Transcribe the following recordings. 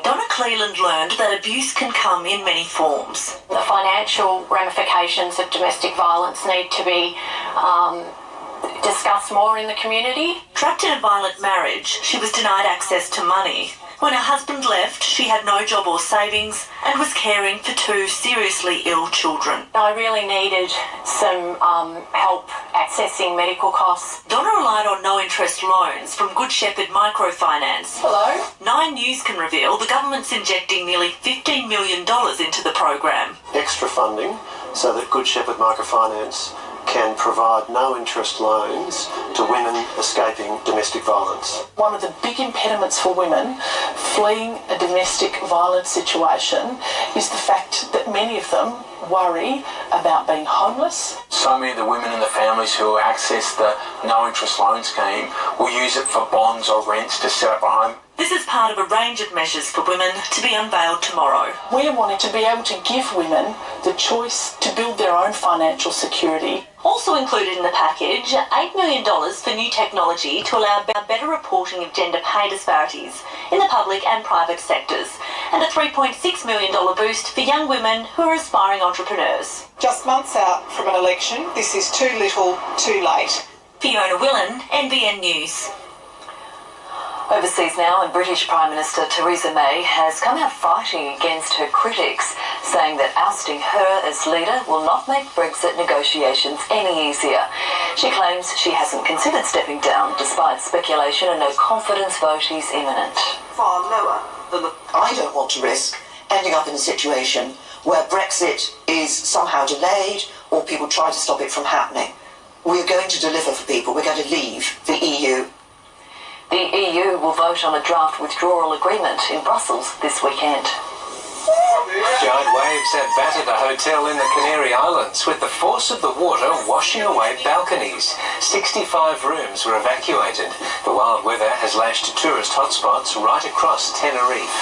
Donna Cleland learned that abuse can come in many forms. The financial ramifications of domestic violence need to be discussed more in the community. Trapped in a violent marriage, she was denied access to money. When her husband left, she had no job or savings and was caring for 2 seriously ill children. I really needed some help accessing medical costs. Donna relied on no-interest loans from Good Shepherd Microfinance. Hello? 9 News can reveal the government's injecting nearly $15 million into the program. Extra funding so that Good Shepherd Microfinance can provide no-interest loans to women escaping domestic violence. One of the big impediments for women fleeing a domestic violence situation is the fact that many of them worry about being homeless. So many of the women and the families who access the no-interest loan scheme will use it for bonds or rents to set up a home. This is part of a range of measures for women to be unveiled tomorrow. We're wanting to be able to give women the choice to build their own financial security. Also included in the package, $8 million for new technology to allow better reporting of gender pay disparities in the public and private sectors, and a $3.6 million boost for young women who are aspiring entrepreneurs. Just months out from an election, this is too little, too late. Fiona Willan, NBN News. Overseas now, and British Prime Minister Theresa May has come out fighting against her critics, saying that ousting her as leader will not make Brexit negotiations any easier. She claims she hasn't considered stepping down, despite speculation a no-confidence vote is imminent. Far lower than I don't want to risk ending up in a situation where Brexit is somehow delayed or people try to stop it from happening. We're going to deliver for people. We're going to leave the EU. The EU will vote on a draft withdrawal agreement in Brussels this weekend. Giant waves have battered a hotel in the Canary Islands, with the force of the water washing away balconies. 65 rooms were evacuated. The wild weather has lashed tourist hotspots right across Tenerife.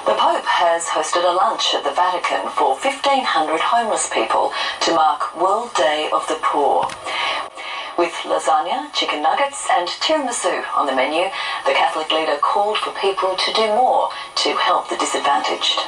The Pope has hosted a lunch at the Vatican for 1,500 homeless people to mark World Day of the Poor. With lasagna, chicken nuggets and tiramisu on the menu, the Catholic leader called for people to do more to help the disadvantaged.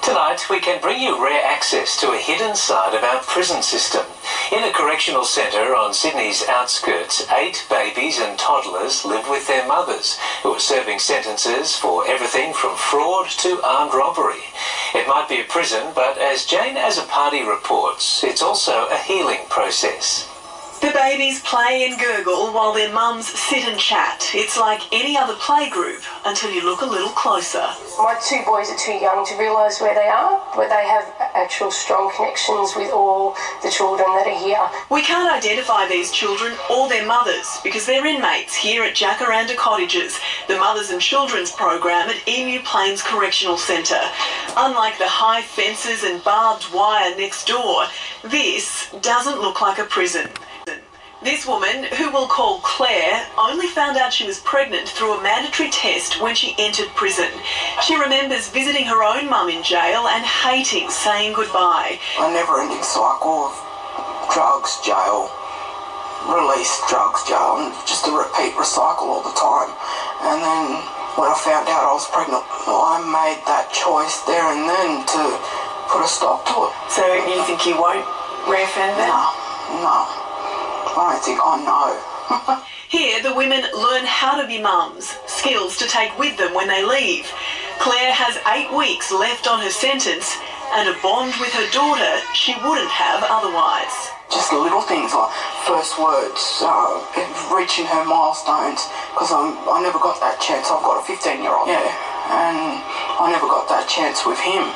Tonight, we can bring you rare access to a hidden side of our prison system. In a correctional centre on Sydney's outskirts, 8 babies and toddlers live with their mothers, who are serving sentences for everything from fraud to armed robbery. It might be a prison, but as Jane Azzopardi reports, it's also a healing process. The babies play and gurgle while their mums sit and chat. It's like any other playgroup until you look a little closer. My 2 boys are too young to realise where they are, but they have actual strong connections with all the children that are here. We can't identify these children or their mothers because they're inmates here at Jacaranda Cottages, the Mothers and Children's program at Emu Plains Correctional Centre. Unlike the high fences and barbed wire next door, this doesn't look like a prison. This woman, who we'll call Claire, only found out she was pregnant through a mandatory test when she entered prison. She remembers visiting her own mum in jail and hating saying goodbye. A never-ending cycle of drugs, jail, release, drugs, jail, and just a repeat recycle all the time. And then when I found out I was pregnant, I made that choice there and then to put a stop to it. So you think you won't reoffend then? No. I don't think I know. Here, the women learn how to be mums, skills to take with them when they leave. Claire has 8 weeks left on her sentence and a bond with her daughter she wouldn't have otherwise. Just little things like first words, reaching her milestones, because I never got that chance. I've got a 15-year-old, and I never got that chance with him.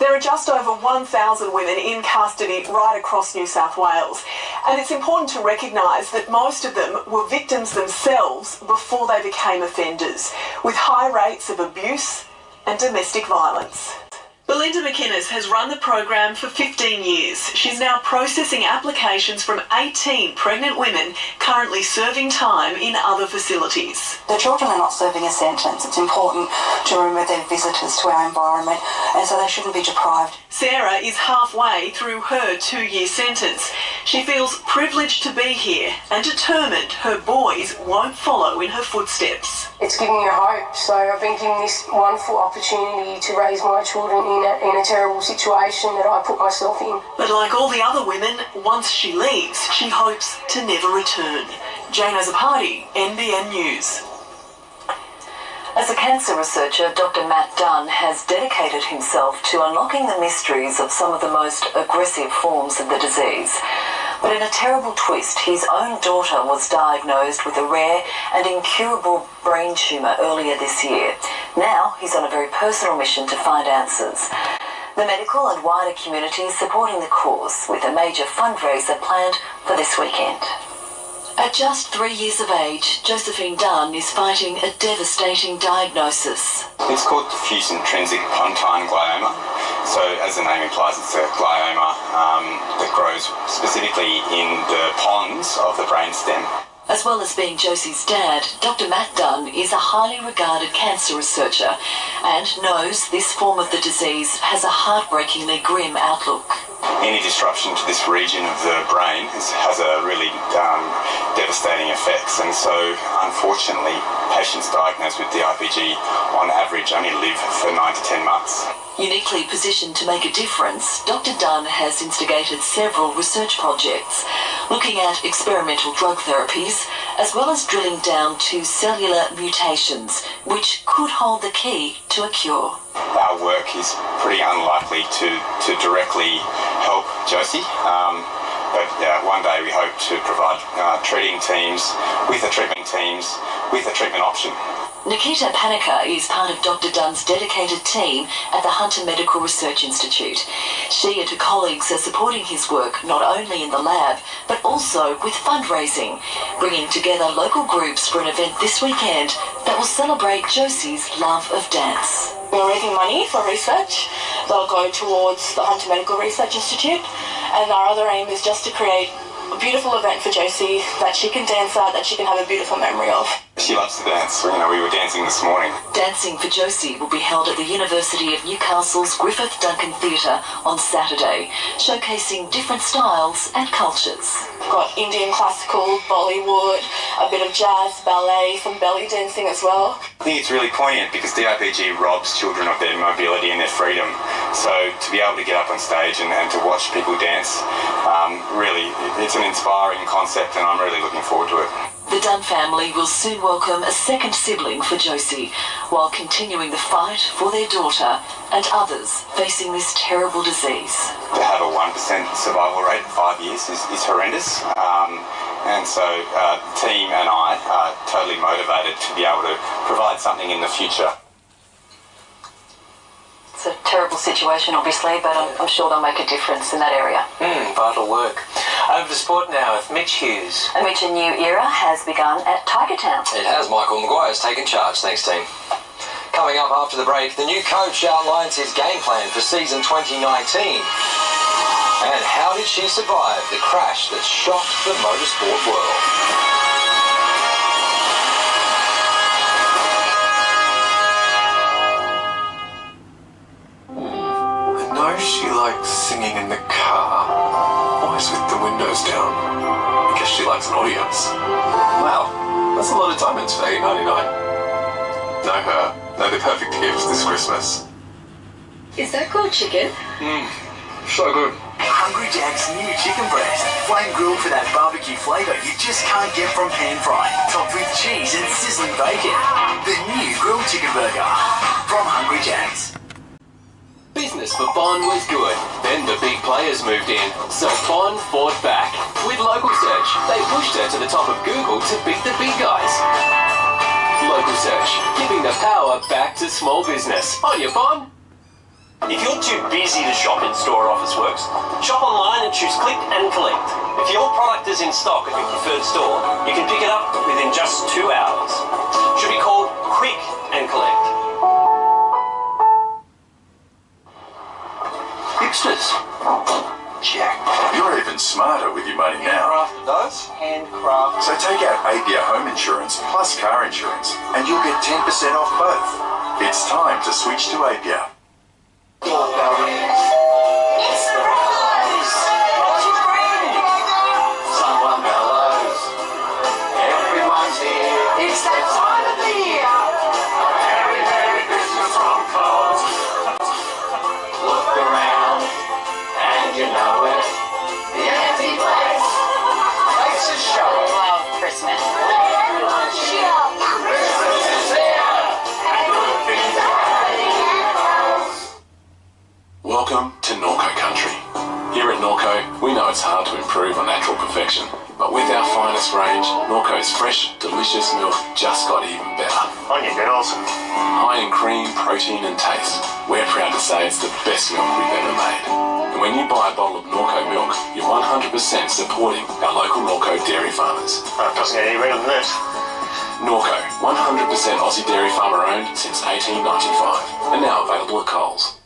There are just over 1,000 women in custody right across New South Wales, and it's important to recognise that most of them were victims themselves before they became offenders, with high rates of abuse and domestic violence. Belinda McInnes has run the program for 15 years. She's now processing applications from 18 pregnant women currently serving time in other facilities. The children are not serving a sentence. It's important to remember they're visitors to our environment, and so they shouldn't be deprived. Sarah is halfway through her 2-year sentence. She feels privileged to be here and determined her boys won't follow in her footsteps. It's given me hope, so I've been given this wonderful opportunity to raise my children in a terrible situation that I put myself in. But like all the other women, once she leaves, she hopes to never return. Jane Azapati, NBN News. As a cancer researcher, Dr. Matt Dunn has dedicated himself to unlocking the mysteries of some of the most aggressive forms of the disease. But in a terrible twist, his own daughter was diagnosed with a rare and incurable brain tumour earlier this year. Now he's on a very personal mission to find answers. The medical and wider community is supporting the cause with a major fundraiser planned for this weekend. At just 3 years of age, Josephine Dunn is fighting a devastating diagnosis. It's called diffuse intrinsic pontine glioma. So, as the name implies, it's a glioma that grows specifically in the pons of the brainstem. As well as being Josie's dad, Dr. Matt Dunn is a highly regarded cancer researcher and knows this form of the disease has a heartbreakingly grim outlook. Any disruption to this region of the brain has a really devastating effects, and so unfortunately patients diagnosed with DIPG on average only live for 9 to 10 months. Uniquely positioned to make a difference, Dr. Dunn has instigated several research projects looking at experimental drug therapies as well as drilling down to cellular mutations which could hold the key to a cure. Our work is pretty unlikely to directly help Josie, but one day we hope to provide treating teams with a treatment option. Nikita Panica is part of Dr. Dunn's dedicated team at the Hunter Medical Research Institute. She and her colleagues are supporting his work not only in the lab, but also with fundraising, bringing together local groups for an event this weekend that will celebrate Josie's love of dance. We're raising money for research that'll go towards the Hunter Medical Research Institute, and our other aim is just to create a beautiful event for Josie that she can dance at, that she can have a beautiful memory of. She loves to dance. We were dancing this morning. Dancing for Josie will be held at the University of Newcastle's Griffith Duncan Theatre on Saturday, showcasing different styles and cultures. We've got Indian classical, Bollywood, a bit of jazz, ballet, some belly dancing as well. I think it's really poignant because DIPG robs children of their mobility and their freedom. So to be able to get up on stage and to watch people dance, really, it's an inspiring concept and I'm really looking forward to it. The Dunn family will soon welcome a second sibling for Josie, while continuing the fight for their daughter and others facing this terrible disease. To have a 1% survival rate in 5 years is horrendous, and so the team and I are totally motivated to be able to provide something in the future. It's a terrible situation, obviously, but I'm sure they'll make a difference in that area. Vital work. Over to sport now with Mitch Hughes. And Mitch, a new era has begun at Tiger Town. It has. Michael Maguire's taken charge. Thanks, team. Coming up after the break, the new coach outlines his game plan for season 2019. And how did she survive the crash that shocked the motorsport world? I know she likes singing in the car, always with the windows down. I guess she likes an audience. Wow, that's a lot of diamonds for $8.99. Know her. Know the perfect gift this Christmas. Is that called chicken? So good. Hungry Jack's new chicken breast. Flame grilled for that barbecue flavour you just can't get from pan fry. Topped with cheese and sizzling bacon. The new grilled chicken burger from Hungry Jack's. Business for Bon was good. Then the big players moved in, so Bon fought back. With Local Search, they pushed her to the top of Google to beat the big guys. Local Search, giving the power back to small business. On your Bon! If you're too busy to shop in store or Office Works, shop online and choose Click and Collect. If your product is in stock at your preferred store, you can pick it up within just 2 hours. Should be called Quick and Collect. handcraft. So take out APIA home insurance plus car insurance and you'll get 10% off both. It's time to switch to APIA. Doorbell rings. It's the Rose! What you bring? Someone bellows. Everyone's here. It's that time of the year. A very Merry Christmas from Coles. Look around and you know it. The empty place makes a show. Love Christmas. Everyone's here. Christmas is here. And good things are happening at Coles. Welcome to Norco Country. Here at Norco, we know it's hard to improve on natural perfection, but with our finest range, Norco's fresh, delicious milk just got even better. On you girls. High in cream, protein and taste, we're proud to say it's the best milk we've ever made. And when you buy a bottle of Norco milk, you're 100% supporting our local Norco dairy farmers. It doesn't get any better than this. Norco, 100% Aussie dairy farmer owned since 1895, and now available at Coles.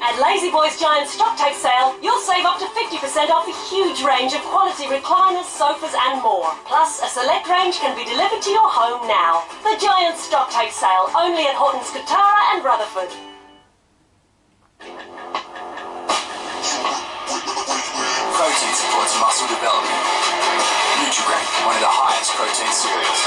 At Lazy Boy's Giant Stock Take Sale, you'll save up to 50% off a huge range of quality recliners, sofas and more. Plus, a select range can be delivered to your home now. The Giant Stock Take Sale, only at Horton's Katara and Rutherford. Protein supports muscle development. Nutri-Grain, one of the highest protein cereals.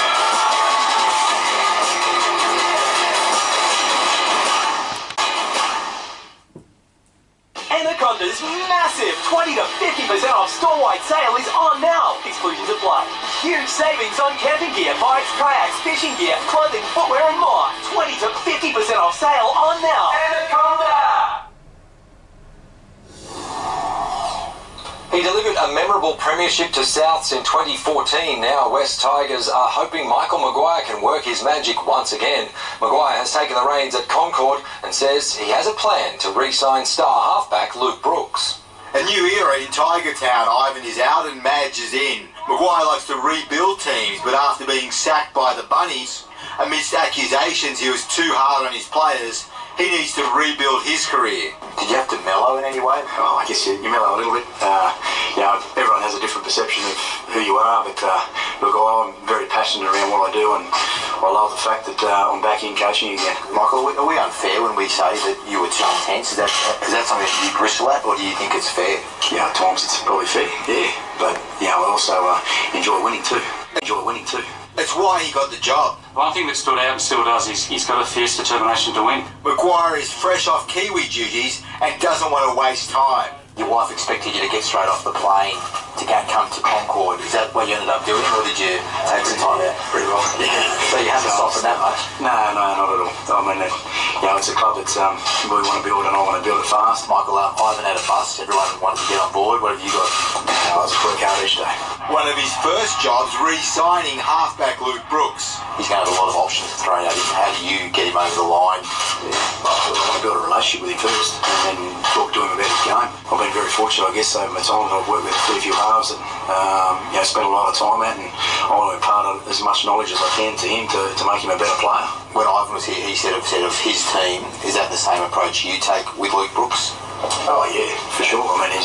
Anaconda's massive 20 to 50% off store-wide sale is on now. Exclusions apply. Huge savings on camping gear, bikes, kayaks, fishing gear, clothing, footwear and more. 20 to 50% off sale on now. Anaconda! He delivered a memorable premiership to Souths in 2014. Now West Tigers are hoping Michael Maguire can work his magic once again. Maguire has taken the reins at Concord and says he has a plan to re-sign star halfback Luke Brooks. A new era in Tiger Town. Ivan is out and Madge is in. Maguire likes to rebuild teams, but after being sacked by the Bunnies, amidst accusations he was too hard on his players, he needs to rebuild his career. Did you have to mellow in any way? Oh, I guess you mellow a little bit. Everyone has a different perception of who you are, but look, I'm very passionate around what I do, and I love the fact that I'm back in coaching again. Michael, are we unfair when we say that you were too intense? Is that something that you bristle at, or do you think it's fair? Yeah, at times it's probably fair, yeah. But, I also enjoy winning too. It's why he got the job. One thing that stood out and still does is he's got a fierce determination to win. Maguire is fresh off Kiwi duties and doesn't want to waste time. Your wife expected you to get straight off the plane to come to Concord. Is that what you ended up doing, or did you take some time out? Pretty well, yeah. So you haven't softened that much? No, not at all. I mean, it's a club that we want to build, and I want to build it fast. Michael, Ivan had a bust. Everyone wanted to get on board. What have you got? I was work hard each day. One of his first jobs, re-signing halfback Luke Brooks. He's going to have a lot of options thrown at him. How do you get him over the line? I want to build a relationship with him first, and then talk to him about his game. I've been very fortunate, I guess, over my time that I've worked with a few halves and spent a lot of time at, and I want to impart as much knowledge as I can to him to make him a better player. When Ivan was here, he said of his team, is that the same approach you take with Luke Brooks? Oh yeah, for sure. I mean,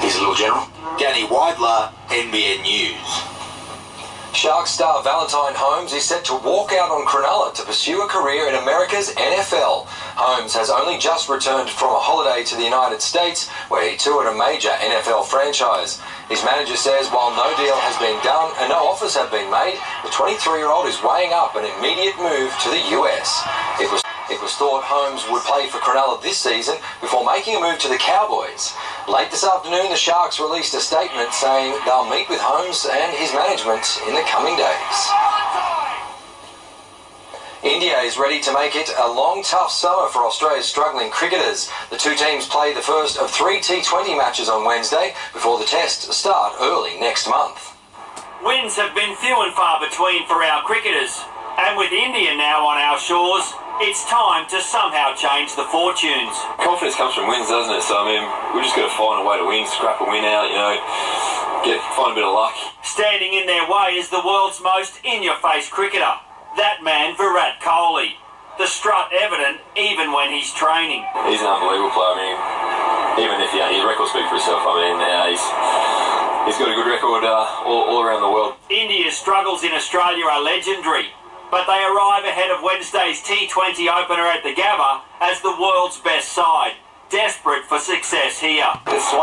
he's a little general. Danny Weidler, NBN News. Sharks star Valentine Holmes is set to walk out on Cronulla to pursue a career in America's NFL. Holmes has only just returned from a holiday to the United States, where he toured a major NFL franchise. His manager says while no deal has been done and no offers have been made, the 23-year-old is weighing up an immediate move to the US. It was thought Holmes would play for Cronulla this season before making a move to the Cowboys. Late this afternoon, the Sharks released a statement saying they'll meet with Holmes and his management in the coming days. India is ready to make it a long, tough summer for Australia's struggling cricketers. The two teams play the first of 3 T20 matches on Wednesday before the tests start early next month. Wins have been few and far between for our cricketers, and with India now on our shores, it's time to somehow change the fortunes. Confidence comes from wins, doesn't it? So, I mean, we've just got to find a way to win, scrap a win out, find a bit of luck. Standing in their way is the world's most in-your-face cricketer. That man, Virat Kohli. The strut evident even when he's training. He's an unbelievable player. I mean, even if his record speaks for himself, I mean, he's got a good record all around the world. India's struggles in Australia are legendary, but they arrive ahead of Wednesday's T20 opener at the Gabba as the world's best side, desperate for success here. It's one